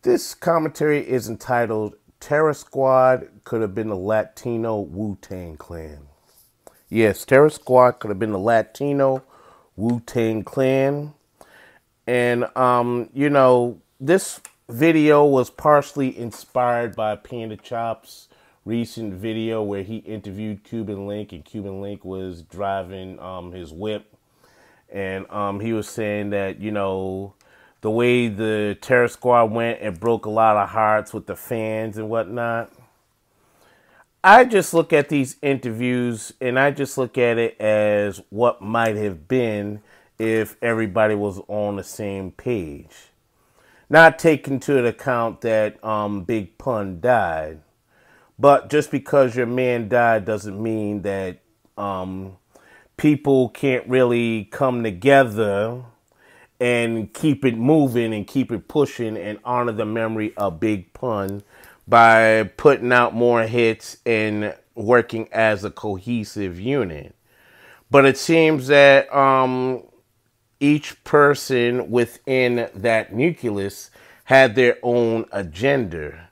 This commentary is entitled Terror Squad Could Have Been the Latino Wu-Tang Clan. Yes, Terror Squad could have been the Latino Wu-Tang Clan. And, this video was partially inspired by Panda Chop's recent video where he interviewed Cuban Link, and Cuban Link was driving his whip. And he was saying that, the way the Terror Squad went, it broke a lot of hearts with the fans and whatnot. I just look at these interviews and I just look at it as what might have been if everybody was on the same page. Not taking into account that Big Pun died. But just because your man died doesn't mean that people can't really come together and keep it moving and keep it pushing and honor the memory of Big Pun by putting out more hits and working as a cohesive unit. But it seems that each person within that nucleus had their own agenda.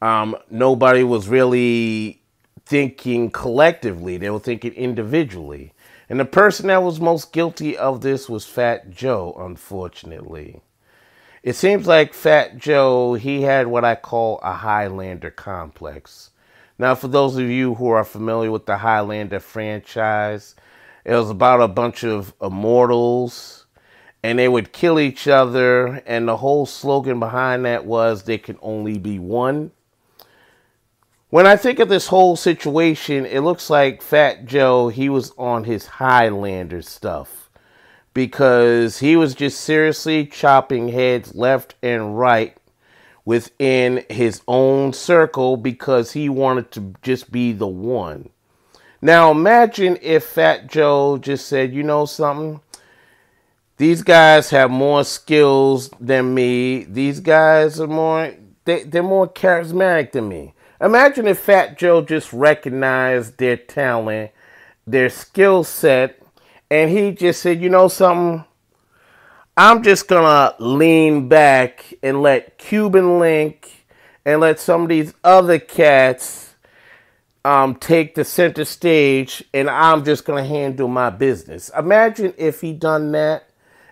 Nobody was really thinking collectively. They were thinking individually. And the person that was most guilty of this was Fat Joe, unfortunately. It seems like Fat Joe, he had what I call a Highlander complex. Now, for those of you who are familiar with the Highlander franchise, it was about a bunch of immortals, and they would kill each other, and the whole slogan behind that was, there can only be one. When I think of this whole situation, it looks like Fat Joe, he was on his Highlander stuff. Because he was just seriously chopping heads left and right within his own circle because he wanted to just be the one. Now imagine if Fat Joe just said, you know something? These guys have more skills than me. These guys are they're more charismatic than me. Imagine if Fat Joe just recognized their talent, their skill set, and he just said, you know something? I'm just going to lean back and let Cuban Link and let some of these other cats take the center stage, and I'm just going to handle my business. Imagine if he done that,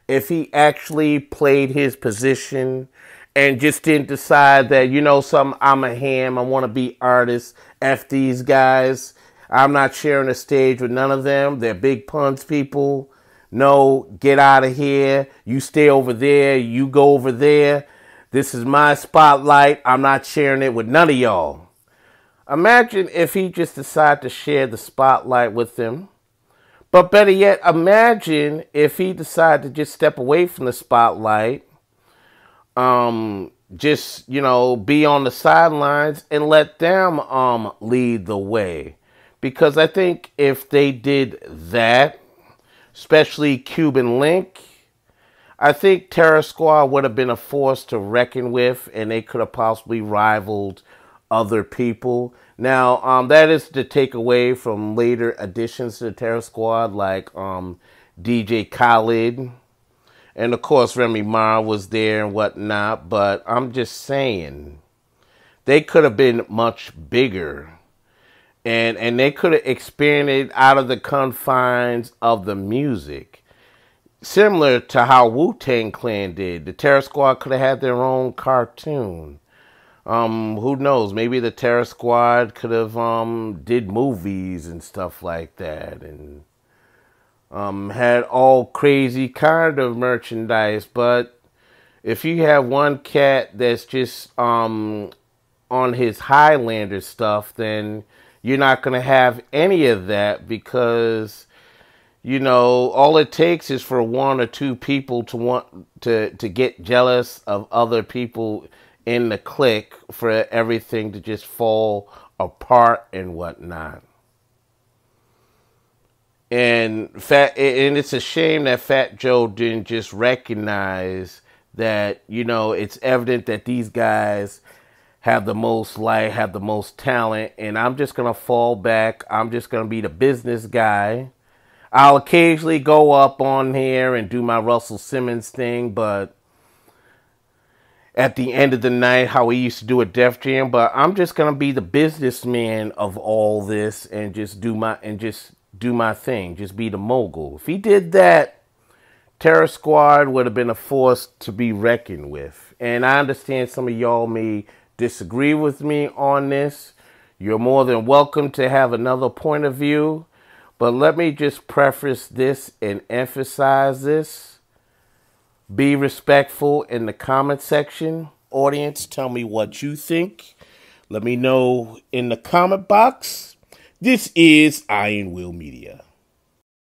if he actually played his position and just didn't decide that, you know something, I'm a ham, I want to be artist, F these guys. I'm not sharing a stage with none of them. They're Big Pun's people. No, get out of here. You stay over there. You go over there. This is my spotlight. I'm not sharing it with none of y'all. Imagine if he just decided to share the spotlight with them. But better yet, imagine if he decided to just step away from the spotlight. Just, be on the sidelines and let them lead the way. Because I think if they did that, especially Cuban Link, I think Terror Squad would have been a force to reckon with, and they could have possibly rivaled other people. Now, that is to take away from later additions to the Terror Squad, like DJ Khaled. And, of course, Remy Ma was there and whatnot. But I'm just saying, they could have been much bigger. And they could have expanded out of the confines of the music. Similar to how Wu-Tang Clan did. The Terror Squad could have had their own cartoon. Who knows? Maybe the Terror Squad could have did movies and stuff like that. And had all crazy kind of merchandise. But if you have one cat that's just on his Highlander stuff, then you're not going to have any of that because, all it takes is for one or two people to want to get jealous of other people in the clique for everything to just fall apart and whatnot. And it's a shame that Fat Joe didn't just recognize that, it's evident that these guys have the most light, have the most talent, and I'm just going to fall back. I'm just going to be the business guy. I'll occasionally go up on here and do my Russell Simmons thing, but at the end of the night how we used to do a Def Jam, but I'm just gonna be the businessman of all this and just do my thing, just be the mogul. If he did that, Terror Squad would have been a force to be reckoned with. And I understand some of y'all may disagree with me on this. You're more than welcome to have another point of view. But let me just preface this and emphasize this. Be respectful in the comment section. Audience, tell me what you think. Let me know in the comment box. This is Iron Will Media.